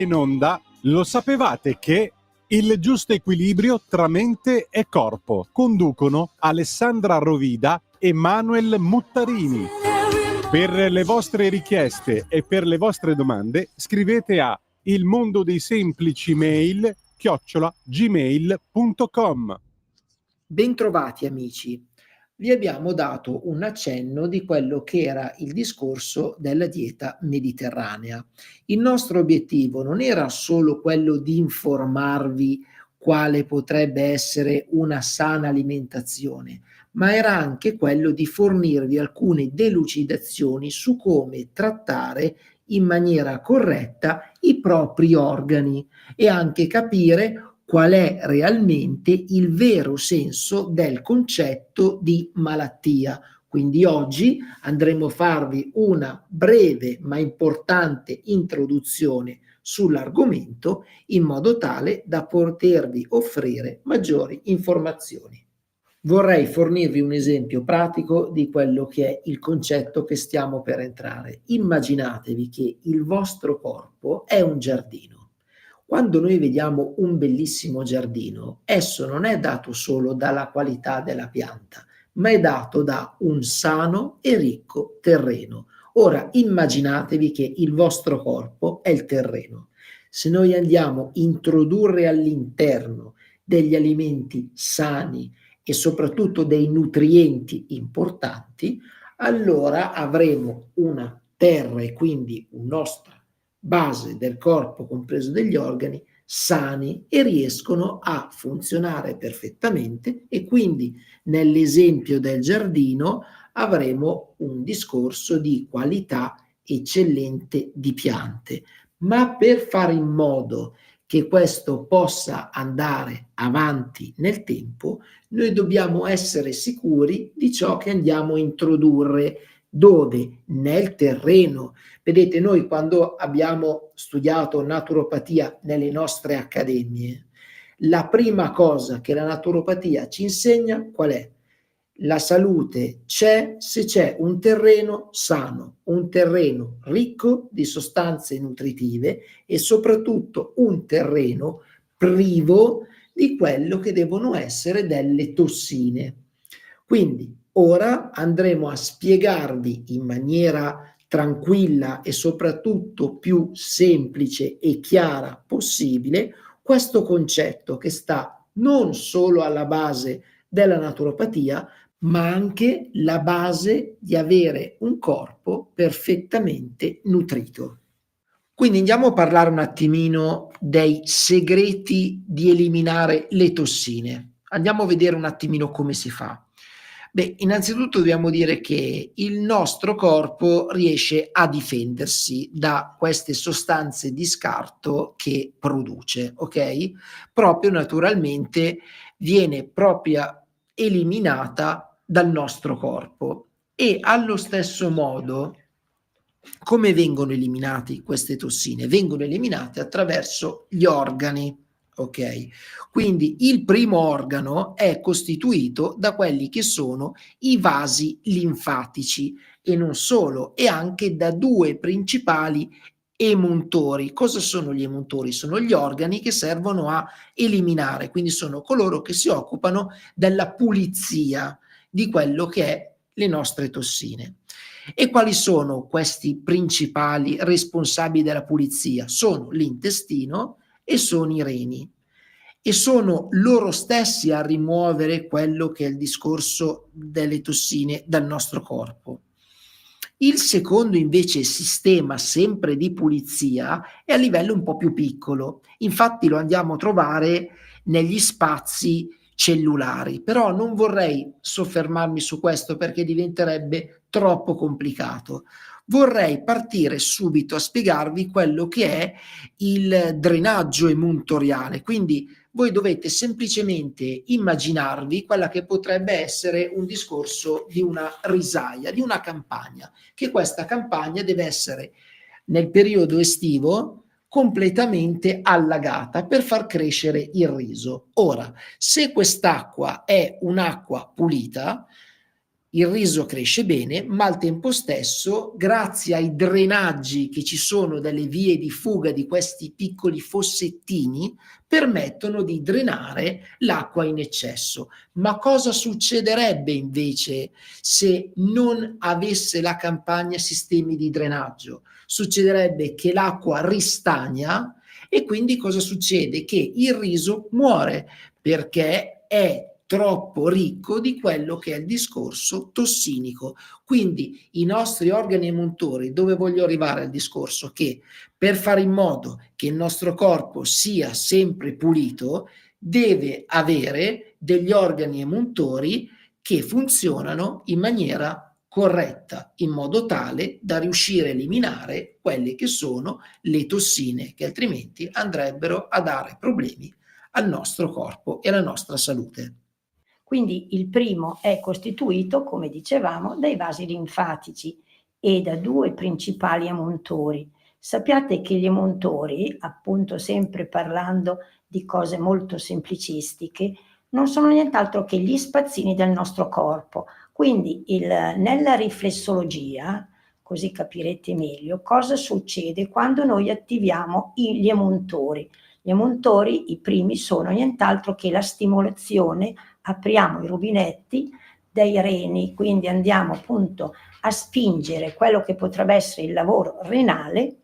In onda, lo sapevate che il giusto equilibrio tra mente e corpo conducono Alessandra Rovida e Manuel Muttarini. Per le vostre richieste e per le vostre domande scrivete a ilmondodeisemplici-mail@gmail.com. Bentrovati amici, vi abbiamo dato un accenno di quello che era il discorso della dieta mediterranea. Il nostro obiettivo non era solo quello di informarvi quale potrebbe essere una sana alimentazione, ma era anche quello di fornirvi alcune delucidazioni su come trattare in maniera corretta i propri organi e anche capire qual è realmente il vero senso del concetto di malattia. Quindi oggi andremo a farvi una breve ma importante introduzione sull'argomento in modo tale da potervi offrire maggiori informazioni. Vorrei fornirvi un esempio pratico di quello che è il concetto che stiamo per entrare. Immaginatevi che il vostro corpo è un giardino. Quando noi vediamo un bellissimo giardino, esso non è dato solo dalla qualità della pianta, ma è dato da un sano e ricco terreno. Ora immaginatevi che il vostro corpo è il terreno. Se noi andiamo a introdurre all'interno degli alimenti sani e soprattutto dei nutrienti importanti, allora avremo una terra e quindi una nostra base del corpo, compreso degli organi, sani e riescono a funzionare perfettamente e quindi nell'esempio del giardino avremo un discorso di qualità eccellente di piante. Ma per fare in modo che questo possa andare avanti nel tempo, noi dobbiamo essere sicuri di ciò che andiamo a introdurre, dove nel terreno. Vedete, noi quando abbiamo studiato naturopatia nelle nostre accademie, la prima cosa che la naturopatia ci insegna qual è? La salute c'è se c'è un terreno sano, un terreno ricco di sostanze nutritive e soprattutto un terreno privo di quello che devono essere delle tossine. Quindi ora andremo a spiegarvi in maniera tranquilla e soprattutto più semplice e chiara possibile questo concetto che sta non solo alla base della naturopatia, ma anche la base di avere un corpo perfettamente nutrito. Quindi andiamo a parlare un attimino dei segreti di eliminare le tossine. Andiamo a vedere un attimino come si fa. Beh, innanzitutto dobbiamo dire che il nostro corpo riesce a difendersi da queste sostanze di scarto che produce, ok? Proprio naturalmente viene proprio eliminata dal nostro corpo e allo stesso modo come vengono eliminate queste tossine? Vengono eliminate attraverso gli organi, ok? Quindi il primo organo è costituito da quelli che sono i vasi linfatici e non solo, e anche da due principali emuntori. Cosa sono gli emuntori? Sono gli organi che servono a eliminare, quindi sono coloro che si occupano della pulizia di quello che è le nostre tossine. E quali sono questi principali responsabili della pulizia? Sono l'intestino e sono i reni. E sono loro stessi a rimuovere quello che è il discorso delle tossine dal nostro corpo. Il secondo invece sistema sempre di pulizia è a livello un po' più piccolo, infatti lo andiamo a trovare negli spazi cellulari, però non vorrei soffermarmi su questo perché diventerebbe troppo complicato. Vorrei partire subito a spiegarvi quello che è il drenaggio emuntoriale, quindi voi dovete semplicemente immaginarvi quella che potrebbe essere un discorso di una risaia, di una campagna, che questa campagna deve essere nel periodo estivo completamente allagata per far crescere il riso. Ora, se quest'acqua è un'acqua pulita, il riso cresce bene, ma al tempo stesso, grazie ai drenaggi che ci sono dalle vie di fuga di questi piccoli fossettini, permettono di drenare l'acqua in eccesso. Ma cosa succederebbe invece se non avesse la campagna sistemi di drenaggio? Succederebbe che l'acqua ristagna e quindi cosa succede? Che il riso muore perché è troppo ricco di quello che è il discorso tossinico. Quindi i nostri organi emuntori, dove voglio arrivare al discorso? Che per fare in modo che il nostro corpo sia sempre pulito, deve avere degli organi emuntori che funzionano in maniera corretta, in modo tale da riuscire a eliminare quelle che sono le tossine che altrimenti andrebbero a dare problemi al nostro corpo e alla nostra salute. Quindi il primo è costituito, come dicevamo, dai vasi linfatici e da due principali emuntori. Sappiate che gli emuntori, appunto sempre parlando di cose molto semplicistiche, non sono nient'altro che gli spazzini del nostro corpo. Quindi nella riflessologia, così capirete meglio, cosa succede quando noi attiviamo gli emuntori. Gli emuntori, i primi, sono nient'altro che la stimolazione, apriamo i rubinetti dei reni, quindi andiamo appunto a spingere quello che potrebbe essere il lavoro renale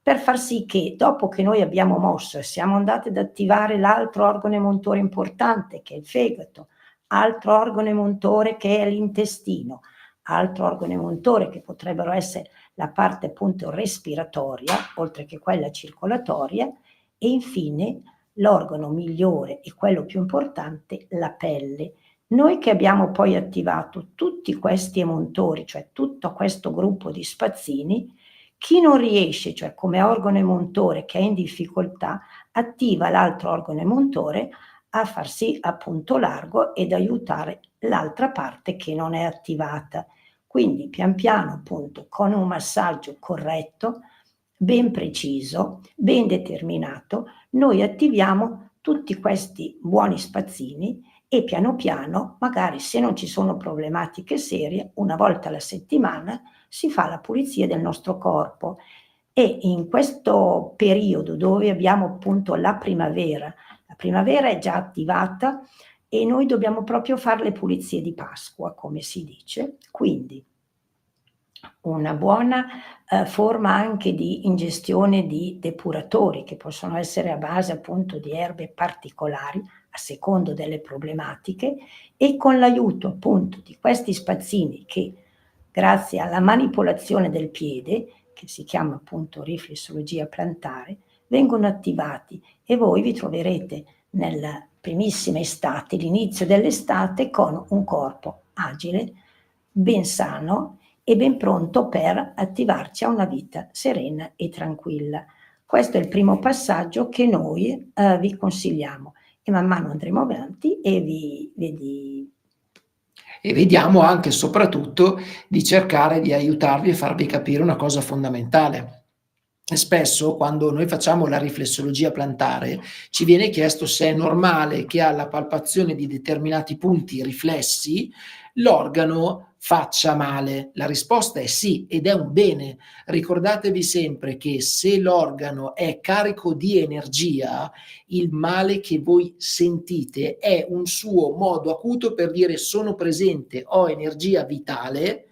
per far sì che dopo che noi abbiamo mosso e siamo andati ad attivare l'altro organo emotore importante che è il fegato, altro organo emotore che è l'intestino, altro organo emotore che potrebbero essere la parte appunto respiratoria, oltre che quella circolatoria, e infine l'organo migliore e quello più importante, la pelle. Noi che abbiamo poi attivato tutti questi emontori, cioè tutto questo gruppo di spazzini, chi non riesce, cioè come organo emontore che è in difficoltà, attiva l'altro organo emontore a farsi appunto largo ed aiutare l'altra parte che non è attivata. Quindi pian piano appunto con un massaggio corretto, ben preciso, ben determinato, noi attiviamo tutti questi buoni spazzini e piano piano, magari se non ci sono problematiche serie, una volta alla settimana si fa la pulizia del nostro corpo. E in questo periodo dove abbiamo appunto la primavera è già attivata e noi dobbiamo proprio fare le pulizie di Pasqua, come si dice. Quindi una buona forma anche di ingestione di depuratori che possono essere a base appunto di erbe particolari a secondo delle problematiche, e con l'aiuto appunto di questi spazzini che grazie alla manipolazione del piede, che si chiama appunto riflessologia plantare, vengono attivati e voi vi troverete nella primissima estate, l'inizio dell'estate, con un corpo agile, ben sano e ben pronto per attivarci a una vita serena e tranquilla. Questo è il primo passaggio che noi vi consigliamo e man mano andremo avanti e E vediamo anche e soprattutto di cercare di aiutarvi e farvi capire una cosa fondamentale. Spesso quando noi facciamo la riflessologia plantare ci viene chiesto se è normale che alla palpazione di determinati punti riflessi l'organo faccia male. La risposta è sì, ed è un bene. Ricordatevi sempre che se l'organo è carico di energia, il male che voi sentite è un suo modo acuto per dire sono presente, ho energia vitale,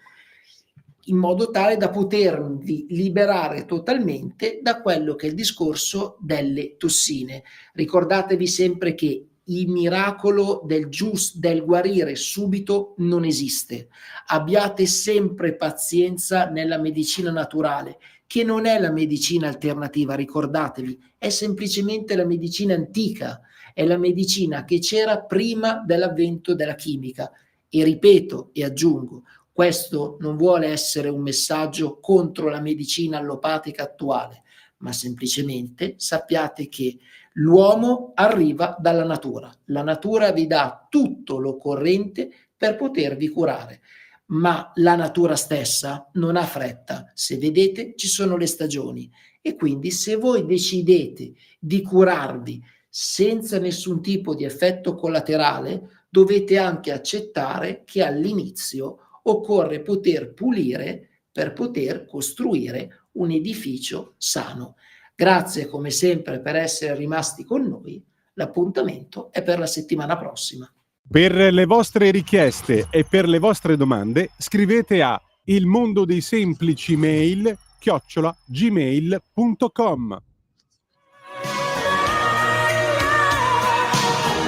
in modo tale da potervi liberare totalmente da quello che è il discorso delle tossine. Ricordatevi sempre che il miracolo del guarire subito non esiste. Abbiate sempre pazienza nella medicina naturale, che non è la medicina alternativa, ricordatevi, è semplicemente la medicina antica, è la medicina che c'era prima dell'avvento della chimica. E ripeto e aggiungo, questo non vuole essere un messaggio contro la medicina allopatica attuale, ma semplicemente sappiate che l'uomo arriva dalla natura. La natura vi dà tutto l'occorrente per potervi curare, ma la natura stessa non ha fretta. Se vedete, ci sono le stagioni e quindi se voi decidete di curarvi senza nessun tipo di effetto collaterale, dovete anche accettare che all'inizio occorre poter pulire per poter costruire un edificio sano. Grazie come sempre per essere rimasti con noi. L'appuntamento è per la settimana prossima. Per le vostre richieste e per le vostre domande scrivete a ilmondodeisemplicimail@gmail.com.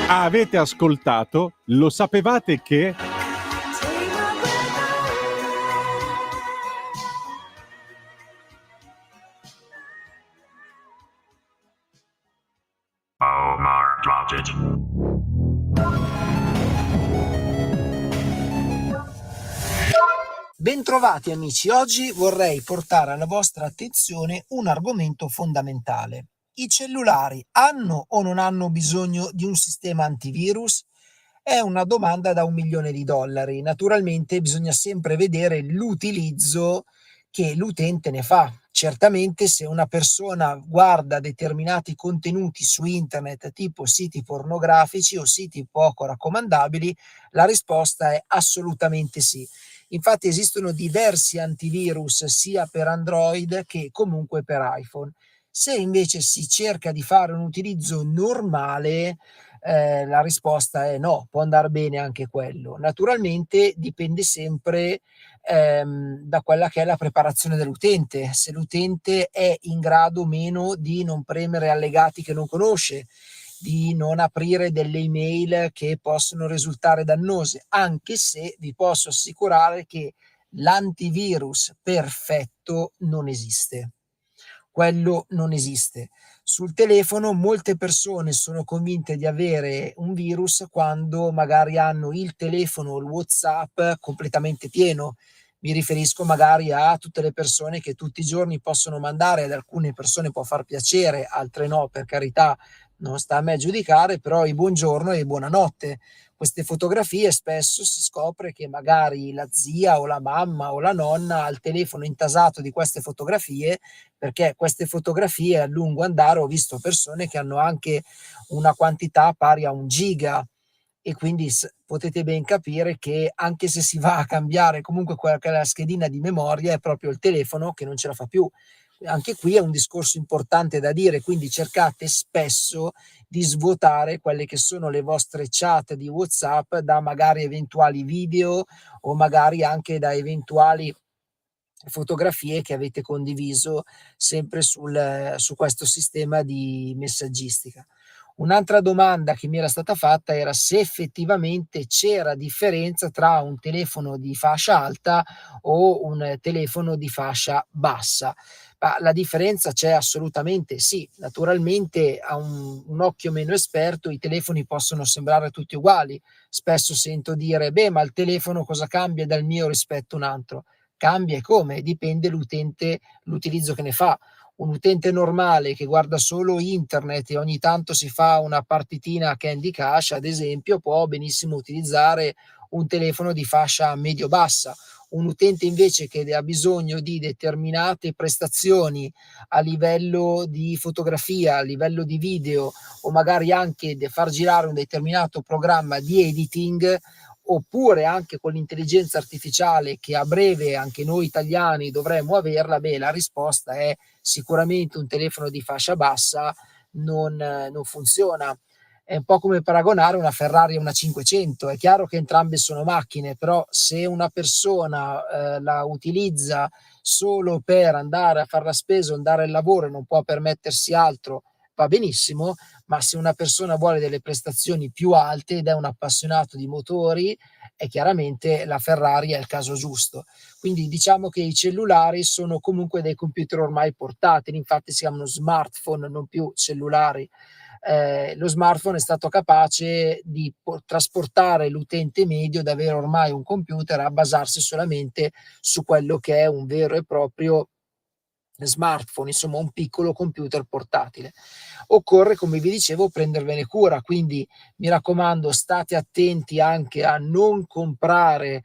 Avete ascoltato? Lo sapevate che? Omar dropped it. Bentrovati amici, oggi vorrei portare alla vostra attenzione un argomento fondamentale. I cellulari hanno o non hanno bisogno di un sistema antivirus? È una domanda da $1 milione. Naturalmente bisogna sempre vedere l'utilizzo che l'utente ne fa. Certamente se una persona guarda determinati contenuti su internet tipo siti pornografici o siti poco raccomandabili, la risposta è assolutamente sì. Infatti esistono diversi antivirus sia per Android che comunque per iPhone. Se invece si cerca di fare un utilizzo normale, la risposta è no, può andar bene anche quello. Naturalmente dipende sempre da quella che è la preparazione dell'utente, se l'utente è in grado o meno di non premere allegati che non conosce, di non aprire delle email che possono risultare dannose, anche se vi posso assicurare che l'antivirus perfetto non esiste. Quello non esiste. Sul telefono molte persone sono convinte di avere un virus quando magari hanno il telefono o il WhatsApp completamente pieno. Mi riferisco magari a tutte le persone che tutti i giorni possono mandare, ad alcune persone può far piacere, altre no, per carità, non sta a me giudicare, però i buongiorno e buonanotte. Queste fotografie spesso si scopre che magari la zia o la mamma o la nonna ha il telefono intasato di queste fotografie, perché queste fotografie a lungo andare ho visto persone che hanno anche una quantità pari a 1 giga e quindi potete ben capire che anche se si va a cambiare comunque quella che è la schedina di memoria è proprio il telefono che non ce la fa più. Anche qui è un discorso importante da dire, quindi cercate spesso di svuotare quelle che sono le vostre chat di WhatsApp da magari eventuali video o magari anche da eventuali fotografie che avete condiviso sempre su questo sistema di messaggistica. Un'altra domanda che mi era stata fatta era se effettivamente c'era differenza tra un telefono di fascia alta o un telefono di fascia bassa. Ma la differenza c'è assolutamente sì, naturalmente a un occhio meno esperto i telefoni possono sembrare tutti uguali. Spesso sento dire: beh, ma il telefono cosa cambia dal mio rispetto a un altro? Cambia e come? Dipende l'utente, l'utilizzo che ne fa. Un utente normale che guarda solo internet e ogni tanto si fa una partitina a Candy Crush, ad esempio, può benissimo utilizzare un telefono di fascia medio-bassa. Un utente invece che ha bisogno di determinate prestazioni a livello di fotografia, a livello di video o magari anche di far girare un determinato programma di editing, oppure anche con l'intelligenza artificiale che a breve anche noi italiani dovremmo averla, beh, la risposta è sicuramente un telefono di fascia bassa non funziona. È un po' come paragonare una Ferrari a una 500. È chiaro che entrambe sono macchine, però se una persona la utilizza solo per andare a fare la spesa o andare al lavoro e non può permettersi altro, va benissimo, ma se una persona vuole delle prestazioni più alte ed è un appassionato di motori, è chiaramente la Ferrari è il caso giusto. Quindi diciamo che i cellulari sono comunque dei computer ormai portatili, infatti si chiamano smartphone, non più cellulari. Lo smartphone è stato capace di trasportare l'utente medio ad avere ormai un computer a basarsi solamente su quello che è un vero e proprio smartphone, insomma un piccolo computer portatile. Occorre, come vi dicevo, prendervene cura, quindi mi raccomando state attenti anche a non comprare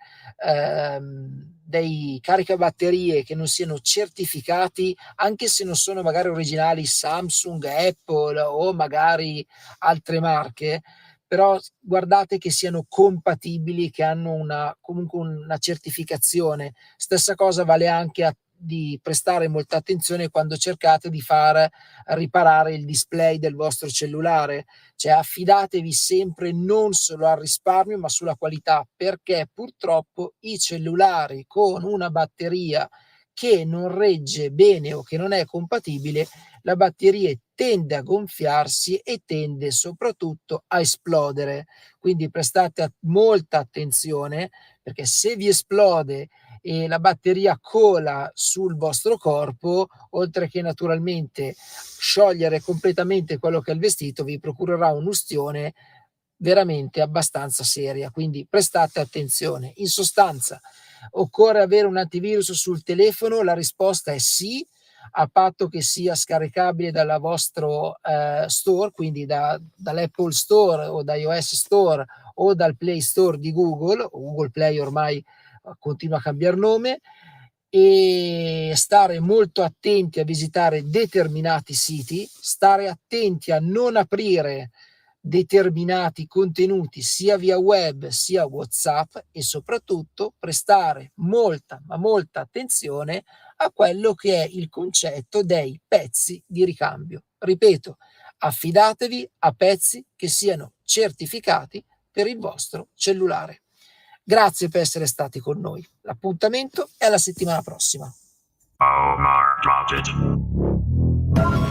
dei caricabatterie che non siano certificati, anche se non sono magari originali Samsung, Apple o magari altre marche, però guardate che siano compatibili, che hanno comunque una certificazione. Stessa cosa vale anche di prestare molta attenzione quando cercate di far riparare il display del vostro cellulare, cioè affidatevi sempre non solo al risparmio ma sulla qualità, perché purtroppo i cellulari con una batteria che non regge bene o che non è compatibile, la batteria tende a gonfiarsi e tende soprattutto a esplodere. Quindi prestate molta attenzione, perché se vi esplode e la batteria cola sul vostro corpo, oltre che naturalmente sciogliere completamente quello che è il vestito, vi procurerà un'ustione veramente abbastanza seria. Quindi prestate attenzione. In sostanza, occorre avere un antivirus sul telefono? La risposta è sì, a patto che sia scaricabile dalla vostro store, quindi dall'Apple Store o da iOS Store o dal Play Store di Google. Google Play ormai continua a cambiare nome, e stare molto attenti a visitare determinati siti, stare attenti a non aprire determinati contenuti sia via web sia WhatsApp, e soprattutto prestare molta ma molta attenzione a quello che è il concetto dei pezzi di ricambio. Ripeto, affidatevi a pezzi che siano certificati per il vostro cellulare. Grazie per essere stati con noi. L'appuntamento è alla settimana prossima. Omar Dropped It.